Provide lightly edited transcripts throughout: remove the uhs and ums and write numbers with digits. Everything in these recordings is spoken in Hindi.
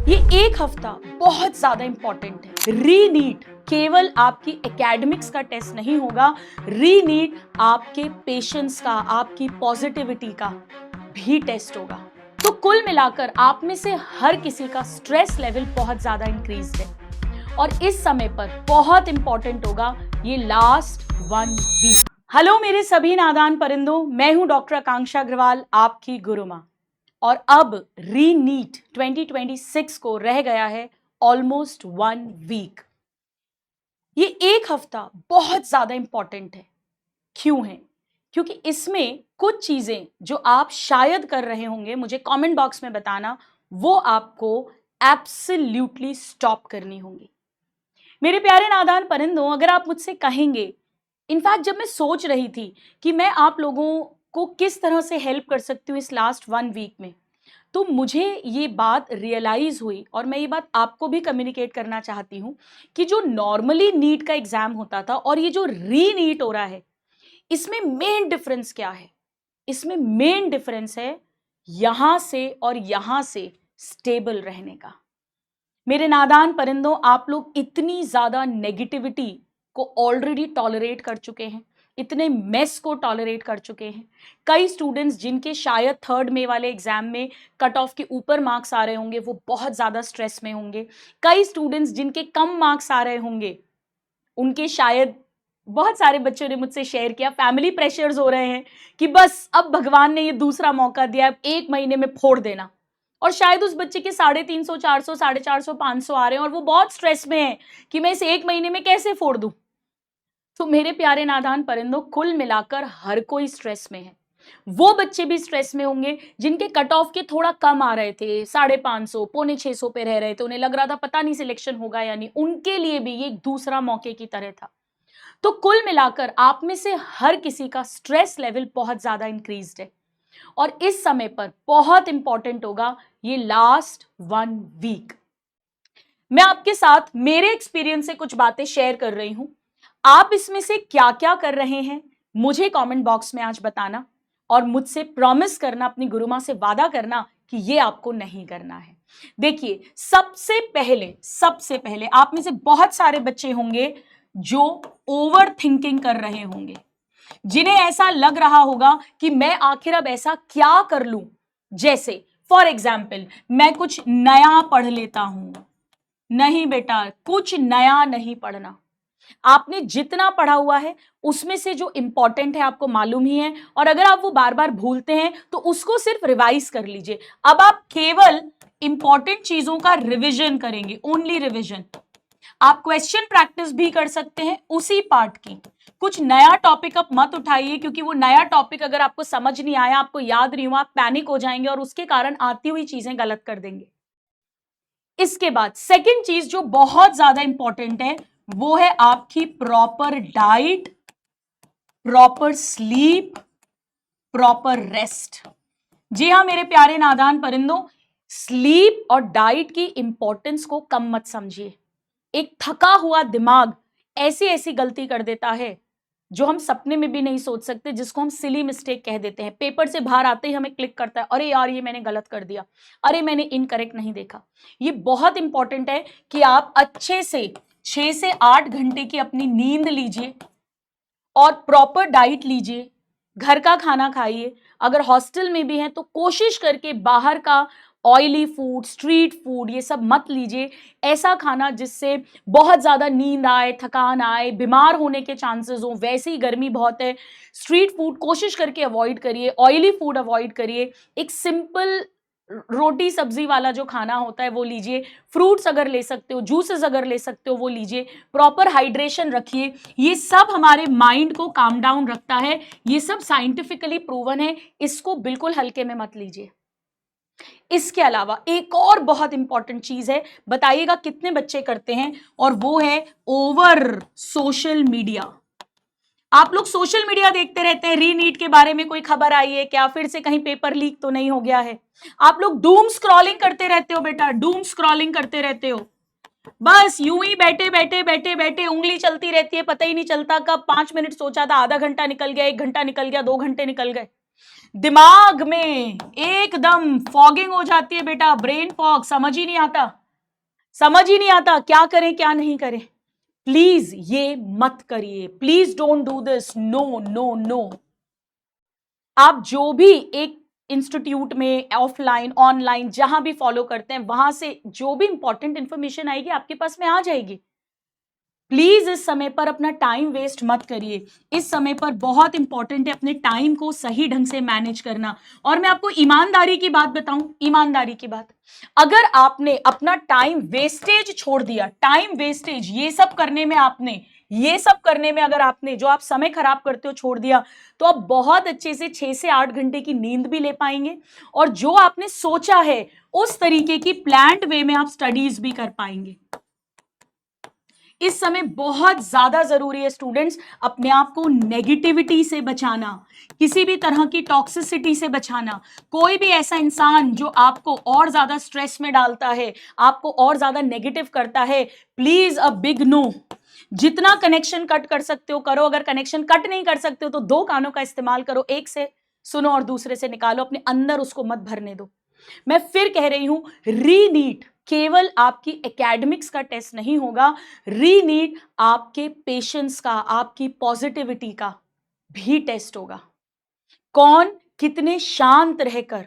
ये एक हफ्ता बहुत ज्यादा इंपॉर्टेंट है। री नीट केवल आपकी एकेडमिक्स का टेस्ट नहीं होगा, री नीट आपके पेशेंस का, आपकी पॉजिटिविटी का भी टेस्ट होगा। तो कुल मिलाकर आप में से हर किसी का स्ट्रेस लेवल बहुत ज्यादा इंक्रीज है और इस समय पर बहुत इंपॉर्टेंट होगा ये लास्ट 1 वीक। हेलो मेरे सभी नादान परिंदों, मैं हूं डॉक्टर आकांक्षा अग्रवाल, आपकी गुरु मां। और अब री नीट 2026 को रह गया है ऑलमोस्ट 1 वीक। ये एक हफ्ता बहुत ज्यादा इंपॉर्टेंट है। क्यों है? क्योंकि इसमें कुछ चीजें जो आप शायद कर रहे होंगे, मुझे कमेंट बॉक्स में बताना, वो आपको एब्सोल्युटली स्टॉप करनी होंगी। मेरे प्यारे नादान परिंदों, अगर आप मुझसे कहेंगे, इनफैक्ट जब मैं सोच रही थी कि मैं आप लोगों को किस तरह से हेल्प कर सकती हूँ इस लास्ट 1 वीक में, तो मुझे ये बात रियलाइज हुई और मैं ये बात आपको भी कम्युनिकेट करना चाहती हूँ कि जो नॉर्मली नीट का एग्जाम होता था और ये जो री नीट हो रहा है, इसमें मेन डिफरेंस क्या है? इसमें मेन डिफरेंस है यहां से और यहां से स्टेबल रहने का। मेरे नादान परिंदों, आप लोग इतनी ज्यादा नेगेटिविटी को ऑलरेडी टॉलरेट कर चुके हैं, इतने मेस को टॉलरेट कर चुके हैं। कई स्टूडेंट्स जिनके शायद 3rd मे वाले एग्जाम में कट ऑफ के ऊपर मार्क्स आ रहे होंगे, वो बहुत ज्यादा स्ट्रेस में होंगे। कई स्टूडेंट्स जिनके कम मार्क्स आ रहे होंगे, उनके शायद, बहुत सारे बच्चों ने मुझसे शेयर किया, फैमिली प्रेशर्स हो रहे हैं कि बस अब भगवान ने ये दूसरा मौका दिया, अब 1 महीने में फोड़ देना। और शायद उस बच्चे के 350, 400, 450, 500 आ रहे हैं और वो बहुत स्ट्रेस में है कि मैं इस 1 महीने में कैसे फोड़ दूं। तो मेरे प्यारे नादान परिंदों, कुल मिलाकर हर कोई स्ट्रेस में है। वो बच्चे भी स्ट्रेस में होंगे जिनके कट ऑफ के थोड़ा कम आ रहे थे, 550, 550 पे रह रहे थे, उन्हें लग रहा था पता नहीं सिलेक्शन होगा या नहीं। उनके लिए भी ये एक दूसरा मौके की तरह था। तो कुल मिलाकर आप में से हर किसी का स्ट्रेस लेवल बहुत ज्यादा इंक्रीज्ड है और इस समय पर बहुत इंपॉर्टेंट होगा ये लास्ट 1 वीक। मैं आपके साथ मेरे एक्सपीरियंस से कुछ बातें शेयर कर रही हूं। आप इसमें से क्या क्या कर रहे हैं मुझे कमेंट बॉक्स में आज बताना और मुझसे प्रॉमिस करना, अपनी गुरु मां से वादा करना कि ये आपको नहीं करना है। देखिए, सबसे पहले आप में से बहुत सारे बच्चे होंगे जो ओवर थिंकिंग कर रहे होंगे, जिन्हें ऐसा लग रहा होगा कि मैं आखिर अब ऐसा क्या कर लूं, जैसे फॉर एग्जाम्पल मैं कुछ नया पढ़ लेता हूं। नहीं बेटा, कुछ नया नहीं पढ़ना। आपने जितना पढ़ा हुआ है उसमें से जो इंपॉर्टेंट है आपको मालूम ही है, और अगर आप वो बार बार भूलते हैं तो उसको सिर्फ रिवाइज कर लीजिए। अब आप केवल इंपॉर्टेंट चीजों का रिवीजन करेंगे, ओनली रिवीजन। आप क्वेश्चन प्रैक्टिस भी कर सकते हैं उसी पार्ट की। कुछ नया टॉपिक आप मत उठाइए, क्योंकि वो नया टॉपिक अगर आपको समझ नहीं आया, आपको याद नहीं हुआ, आप पैनिक हो जाएंगे और उसके कारण आती हुई चीजें गलत कर देंगे। इसके बाद सेकंड चीज जो बहुत ज्यादा इंपॉर्टेंट है, वो है आपकी proper diet, proper sleep, proper rest. जी हां मेरे प्यारे नादान परिंदों, स्लीप और डाइट की इंपॉर्टेंस को कम मत समझिए। एक थका हुआ दिमाग ऐसी ऐसी गलती कर देता है जो हम सपने में भी नहीं सोच सकते, जिसको हम सिली मिस्टेक कह देते हैं। पेपर से बाहर आते ही हमें क्लिक करता है, अरे यार ये मैंने गलत कर दिया, अरे मैंने इनकरेक्ट नहीं देखा। ये बहुत इंपॉर्टेंट है कि आप अच्छे से 6 से 8 घंटे की अपनी नींद लीजिए और प्रॉपर डाइट लीजिए, घर का खाना खाइए। अगर हॉस्टल में भी हैं तो कोशिश करके बाहर का ऑयली फूड, स्ट्रीट फूड, ये सब मत लीजिए। ऐसा खाना जिससे बहुत ज़्यादा नींद आए, थकान आए, बीमार होने के चांसेस हो। वैसे ही गर्मी बहुत है, स्ट्रीट फूड कोशिश करके अवॉइड करिए, ऑयली फूड अवॉइड करिए। एक सिंपल रोटी सब्जी वाला जो खाना होता है वो लीजिए। फ्रूट्स अगर ले सकते हो, जूसेस अगर ले सकते हो वो लीजिए। प्रॉपर हाइड्रेशन रखिए। ये सब हमारे माइंड को काम डाउन रखता है, ये सब साइंटिफिकली प्रूवन है, इसको बिल्कुल हल्के में मत लीजिए। इसके अलावा एक और बहुत इंपॉर्टेंट चीज है, बताइएगा कितने बच्चे करते हैं, और वो है ओवर सोशल मीडिया। आप लोग सोशल मीडिया देखते रहते हैं, री नीट के बारे में कोई खबर आई है क्या, फिर से कहीं पेपर लीक तो नहीं हो गया है। आप लोग डूम स्क्रॉलिंग करते रहते हो बेटा, डूम स्क्रॉलिंग करते रहते हो। बस यूं ही बैठे बैठे बैठे बैठे उंगली चलती रहती है, पता ही नहीं चलता कब 5 मिनट सोचा था, आधा घंटा निकल गया, 1 घंटा निकल गया, 2 घंटे निकल गए। दिमाग में एकदम फॉगिंग हो जाती है बेटा, ब्रेन फॉग, समझ ही नहीं आता, समझ ही नहीं आता क्या करें क्या नहीं करें। प्लीज ये मत करिए, please don't do this, no no no. आप जो भी एक इंस्टीट्यूट में, ऑफलाइन ऑनलाइन जहां भी फॉलो करते हैं, वहां से जो भी इंपॉर्टेंट इंफॉर्मेशन आएगी आपके पास में आ जाएगी। प्लीज इस समय पर अपना टाइम वेस्ट मत करिए। इस समय पर बहुत इंपॉर्टेंट है अपने टाइम को सही ढंग से मैनेज करना। और मैं आपको ईमानदारी की बात बताऊं, ईमानदारी की बात, अगर आपने अपना टाइम वेस्टेज छोड़ दिया, टाइम वेस्टेज ये सब करने में अगर आपने जो आप समय खराब करते हो छोड़ दिया, तो आप बहुत अच्छे से 6 से 8 घंटे की नींद भी ले पाएंगे, और जो आपने सोचा है उस तरीके की प्लान्ड वे में आप स्टडीज भी कर पाएंगे। इस समय बहुत ज्यादा जरूरी है स्टूडेंट्स, अपने आप को नेगेटिविटी से बचाना, किसी भी तरह की टॉक्सिसिटी से बचाना। कोई भी ऐसा इंसान जो आपको और ज्यादा स्ट्रेस में डालता है, आपको और ज्यादा नेगेटिव करता है, प्लीज अ बिग नो। जितना कनेक्शन कट कर सकते हो करो, अगर कनेक्शन कट नहीं कर सकते हो तो 2 कानों का इस्तेमाल करो, एक से सुनो और दूसरे से निकालो, अपने अंदर उसको मत भरने दो। मैं फिर कह रही हूं, रीनीट केवल आपकी एकेडमिक्स का टेस्ट नहीं होगा, रीनीट आपके पेशेंस का, आपकी पॉजिटिविटी का भी टेस्ट होगा। कौन कितने शांत रहकर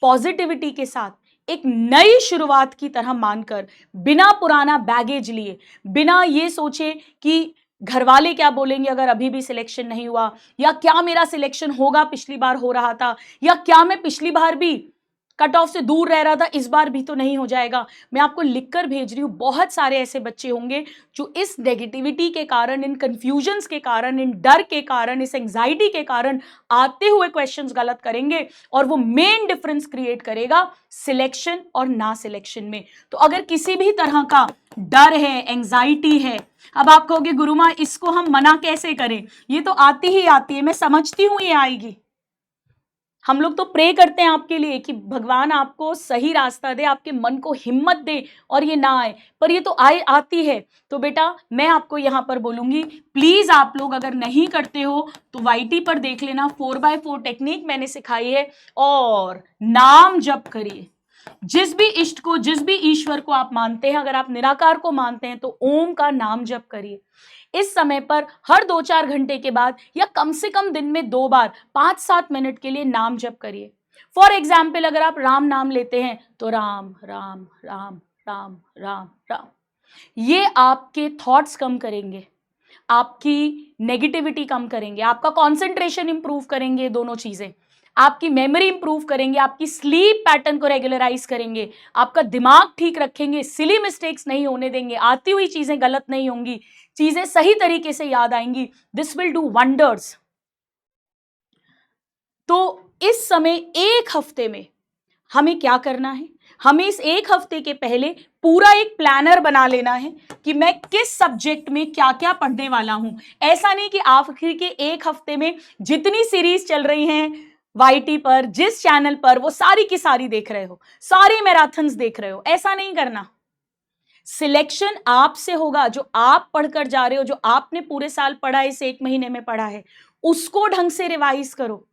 पॉजिटिविटी के साथ एक नई शुरुआत की तरह मानकर, बिना पुराना बैगेज लिए, बिना ये सोचे कि घर वाले क्या बोलेंगे अगर अभी भी सिलेक्शन नहीं हुआ, या क्या मेरा सिलेक्शन होगा, पिछली बार हो रहा था, या क्या मैं पिछली बार भी कट ऑफ से दूर रह रहा था, इस बार भी तो नहीं हो जाएगा। मैं आपको लिखकर भेज रही हूं, बहुत सारे ऐसे बच्चे होंगे जो इस नेगेटिविटी के कारण, इन कंफ्यूजन्स के कारण, इन डर के कारण, इस एंजाइटी के कारण आते हुए क्वेश्चंस गलत करेंगे, और वो मेन डिफरेंस क्रिएट करेगा सिलेक्शन और ना सिलेक्शन में। तो अगर किसी भी तरह का डर है, एंजाइटी है, अब आप कहोगे गुरु माँ इसको हम मना कैसे करें, ये तो आती ही आती है, मैं समझती हूं ये आएगी। हम लोग तो प्रे करते हैं आपके लिए कि भगवान आपको सही रास्ता दे, आपके मन को हिम्मत दे और ये ना आए, पर ये तो आती है। तो बेटा मैं आपको यहां पर बोलूंगी, प्लीज आप लोग अगर नहीं करते हो तो वाईटी पर देख लेना, 4x4 टेक्निक मैंने सिखाई है, और नाम जप करिए। जिस भी इष्ट को, जिस भी ईश्वर को आप मानते हैं, अगर आप निराकार को मानते हैं तो ओम का नाम जप करिए। इस समय पर हर 2-4 घंटे के बाद, या कम से कम दिन में 2 बार 5-7 मिनट के लिए नाम जप करिए। फॉर एग्जाम्पल अगर आप राम नाम लेते हैं तो राम राम राम राम राम राम, ये आपके थॉट्स कम करेंगे, आपकी नेगेटिविटी कम करेंगे, आपका कॉन्सेंट्रेशन इंप्रूव करेंगे, दोनों चीजें आपकी मेमोरी इंप्रूव करेंगे, आपकी स्लीप पैटर्न को रेगुलराइज करेंगे, आपका दिमाग ठीक रखेंगे, सिली मिस्टेक्स नहीं होने देंगे, आती हुई चीजें गलत नहीं होंगी, चीजें सही तरीके से याद आएंगी। This will do wonders. तो इस समय एक हफ्ते में हमें क्या करना है, हमें इस एक हफ्ते के पहले पूरा एक प्लानर बना लेना है कि मैं किस सब्जेक्ट में क्या क्या पढ़ने वाला हूं। ऐसा नहीं कि आखिर के एक हफ्ते में जितनी सीरीज चल रही हैं वाईटी पर, जिस चैनल पर, वो सारी की सारी देख रहे हो, सारी मैराथन्स देख रहे हो, ऐसा नहीं करना। सिलेक्शन आपसे होगा, जो आप पढ़कर जा रहे हो, जो आपने पूरे साल पढ़ा है, इस एक महीने में पढ़ा है, उसको ढंग से रिवाइज करो।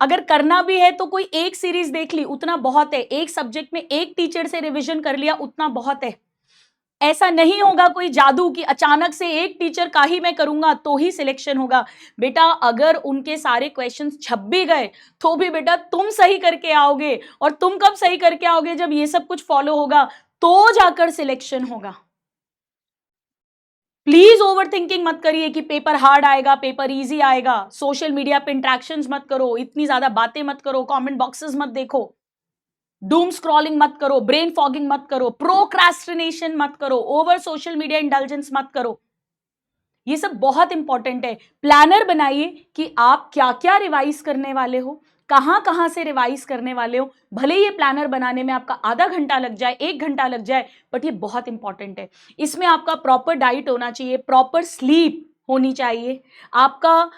अगर करना भी है तो कोई एक सीरीज देख ली उतना बहुत है, एक सब्जेक्ट में एक टीचर से रिवीजन कर लिया उतना बहुत है। ऐसा नहीं होगा कोई जादू कि अचानक से एक टीचर का ही मैं करूंगा तो ही सिलेक्शन होगा। बेटा अगर उनके सारे क्वेश्चंस छप भी गए तो भी बेटा तुम सही करके आओगे, और तुम कब सही करके आओगे, जब ये सब कुछ फॉलो होगा तो जाकर सिलेक्शन होगा। प्लीज ओवर थिंकिंग मत करिए कि पेपर हार्ड आएगा, पेपर इजी आएगा। सोशल मीडिया पे इंट्रैक्शंस मत करो, इतनी ज्यादा बातें मत करो, कमेंट बॉक्सेस मत देखो, डूम स्क्रॉलिंग मत करो, ब्रेन फॉगिंग मत करो, प्रोक्रास्टिनेशन मत करो, ओवर सोशल मीडिया इंडल्जेंस मत करो। ये सब बहुत इंपॉर्टेंट है। प्लानर बनाइए कि आप क्या क्या रिवाइज करने वाले हो, कहां कहां से रिवाइज करने वाले हो। भले ये प्लानर बनाने में आपका आधा घंटा लग जाए, 1 घंटा लग जाए, बट ये बहुत इंपॉर्टेंट है। इसमें आपका प्रॉपर डाइट होना चाहिए, प्रॉपर स्लीप होनी चाहिए, आपका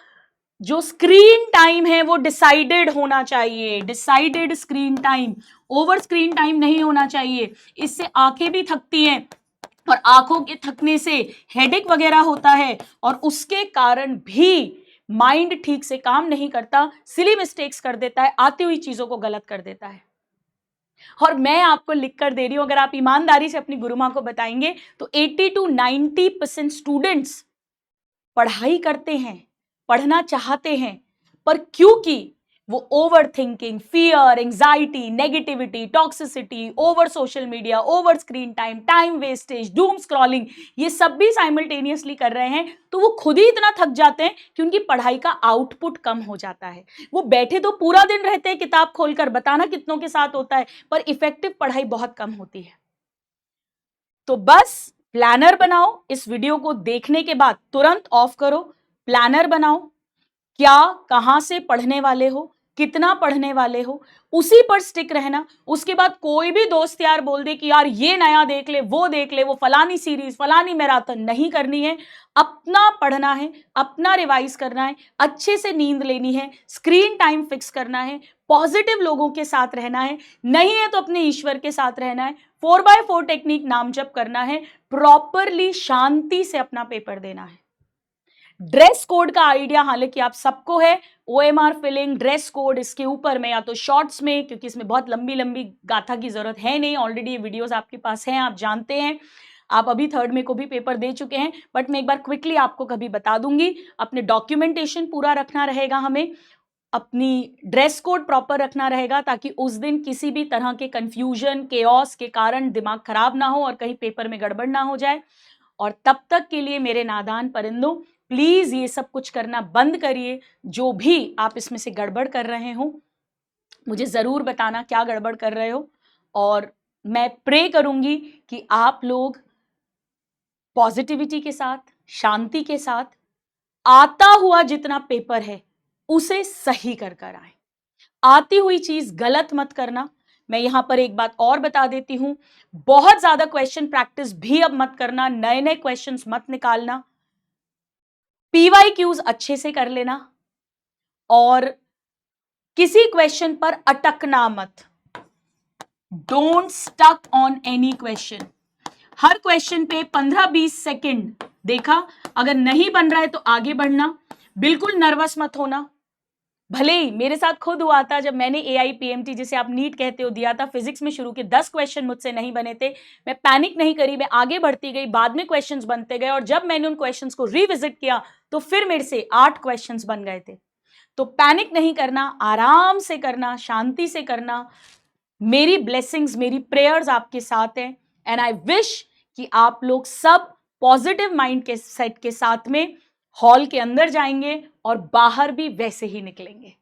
जो स्क्रीन टाइम है वो डिसाइडेड होना चाहिए, decided screen time, over screen time नहीं होना चाहिए। इससे आंखें भी थकती हैं, और आंखों के थकने से हेडेक वगैरह होता है, और उसके कारण भी माइंड ठीक से काम नहीं करता, सिली मिस्टेक्स कर देता है, आती हुई चीजों को गलत कर देता है। और मैं आपको लिख कर दे रही हूं, अगर आप ईमानदारी से अपनी गुरु मां को बताएंगे तो 80 to 90% स्टूडेंट्स पढ़ाई करते हैं, पढ़ना चाहते हैं, पर क्योंकि वो over thinking, fear, anxiety, negativity, toxicity, over social media, over screen time, time wastage, doom scrolling, ये सब भी साइमल्टेनियसली कर रहे हैं, तो वो खुद ही इतना थक जाते हैं कि उनकी पढ़ाई का आउटपुट कम हो जाता है। वो बैठे तो पूरा दिन रहते हैं किताब खोलकर, बताना कितनों के साथ होता है, पर इफेक्टिव पढ़ाई बहुत कम होती है। तो बस प्लानर बनाओ, इस वीडियो को देखने के बाद तुरंत ऑफ करो, प्लानर बनाओ, क्या कहां से पढ़ने वाले हो, कितना पढ़ने वाले हो, उसी पर स्टिक रहना। उसके बाद कोई भी दोस्त यार बोल दे कि यार ये नया देख ले, वो फलानी सीरीज, फलानी मैराथन, नहीं करनी है। अपना पढ़ना है, अपना रिवाइज करना है, अच्छे से नींद लेनी है, स्क्रीन टाइम फिक्स करना है, पॉजिटिव लोगों के साथ रहना है, नहीं है तो अपने ईश्वर के साथ रहना है, 4x4 टेक्निक नाम जप करना है, प्रॉपरली शांति से अपना पेपर देना है। ड्रेस कोड का आइडिया हालांकि आप सबको है, OMR फिलिंग, ड्रेस कोड, इसके ऊपर में या तो शॉर्ट्स में, क्योंकि इसमें बहुत लंबी लंबी गाथा की जरूरत है नहीं, ऑलरेडी ये वीडियोस आपके पास हैं, आप जानते हैं, आप अभी थर्ड में को भी पेपर दे चुके हैं, बट मैं एक बार क्विकली आपको कभी बता दूंगी। अपने डॉक्यूमेंटेशन पूरा रखना रहेगा, हमें अपनी ड्रेस कोड प्रॉपर रखना रहेगा, ताकि उस दिन किसी भी तरह के कंफ्यूजन, केओस के कारण दिमाग खराब ना हो और कहीं पेपर में गड़बड़ ना हो जाए। और तब तक के लिए मेरे नादान परिंदों, प्लीज ये सब कुछ करना बंद करिए। जो भी आप इसमें से गड़बड़ कर रहे हो, मुझे जरूर बताना क्या गड़बड़ कर रहे हो, और मैं प्रे करूंगी कि आप लोग पॉजिटिविटी के साथ, शांति के साथ, आता हुआ जितना पेपर है उसे सही कर कर आए। आती हुई चीज गलत मत करना। मैं यहां पर एक बात और बता देती हूं, बहुत ज्यादा क्वेश्चन प्रैक्टिस भी अब मत करना, नए नए क्वेश्चंस मत निकालना, PYQs अच्छे से कर लेना, और किसी क्वेश्चन पर अटकना मत। Don't stuck on any question. हर क्वेश्चन पे 15-20 सेकंड देखा, अगर नहीं बन रहा है तो आगे बढ़ना, बिल्कुल नर्वस मत होना। भले ही मेरे साथ खुद हुआ था, जब मैंने AIPMT, जिसे आप नीट कहते हो, दिया था, फिजिक्स में शुरू के 10 क्वेश्चन मुझसे नहीं बने थे, मैं पैनिक नहीं करी, मैं आगे बढ़ती गई, बाद में क्वेश्चंस बनते गए, और जब मैंने उन क्वेश्चंस को रिविजिट किया तो फिर मेरे से 8 क्वेश्चंस बन गए थे। तो पैनिक नहीं करना, आराम से करना, शांति से करना। मेरी ब्लेसिंग्स, मेरी प्रेयर्स आपके साथ हैं, एंड आई विश कि आप लोग सब पॉजिटिव माइंड के सेट के साथ में हॉल के अंदर जाएंगे और बाहर भी वैसे ही निकलेंगे।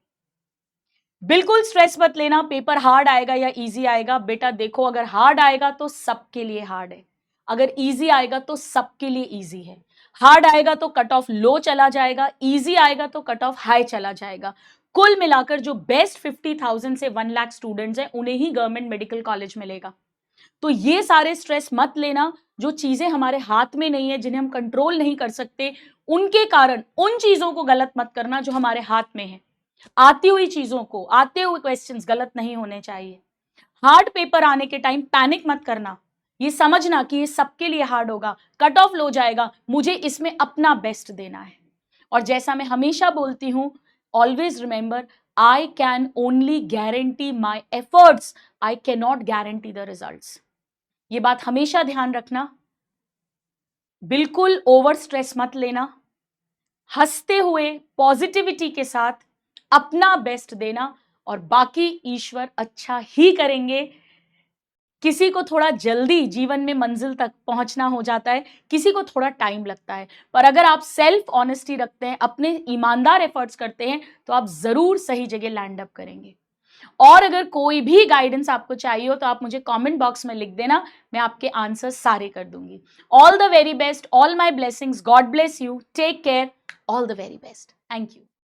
बिल्कुल स्ट्रेस मत लेना, पेपर हार्ड आएगा या इजी आएगा। बेटा देखो, अगर हार्ड आएगा तो सबके लिए हार्ड है, अगर इजी आएगा तो सबके लिए इजी है। हार्ड आएगा तो कट ऑफ लो चला जाएगा, इजी आएगा तो कट ऑफ हाई चला जाएगा। कुल मिलाकर जो बेस्ट 50,000 से 1 लाख स्टूडेंट्स हैं, उन्हें ही गवर्नमेंट मेडिकल कॉलेज मिलेगा। तो ये सारे स्ट्रेस मत लेना। जो चीजें हमारे हाथ में नहीं है, जिन्हें हम कंट्रोल नहीं कर सकते, उनके कारण उन चीजों को गलत मत करना जो हमारे हाथ में है। आती हुई चीजों को, आते हुए क्वेश्चंस गलत नहीं होने चाहिए। हार्ड पेपर आने के टाइम पैनिक मत करना, ये समझना कि ये सबके लिए हार्ड होगा, कट ऑफ लो जाएगा, मुझे इसमें अपना बेस्ट देना है। और जैसा मैं हमेशा बोलती हूं, always remember, I can only guarantee my efforts, I can not guarantee the results. ये बात हमेशा ध्यान रखना। बिल्कुल ओवर स्ट्रेस मत लेना, हंसते हुए पॉजिटिविटी के साथ अपना बेस्ट देना, और बाकी ईश्वर अच्छा ही करेंगे। किसी को थोड़ा जल्दी जीवन में मंजिल तक पहुंचना हो जाता है, किसी को थोड़ा टाइम लगता है, पर अगर आप सेल्फ ऑनेस्टी रखते हैं, अपने ईमानदार एफर्ट्स करते हैं, तो आप जरूर सही जगह लैंड अप करेंगे। और अगर कोई भी गाइडेंस आपको चाहिए हो तो आप मुझे कमेंट बॉक्स में लिख देना, मैं आपके आंसर सारे कर दूंगी। All the very best, all my blessings, God bless you, take care, all the very best, thank you.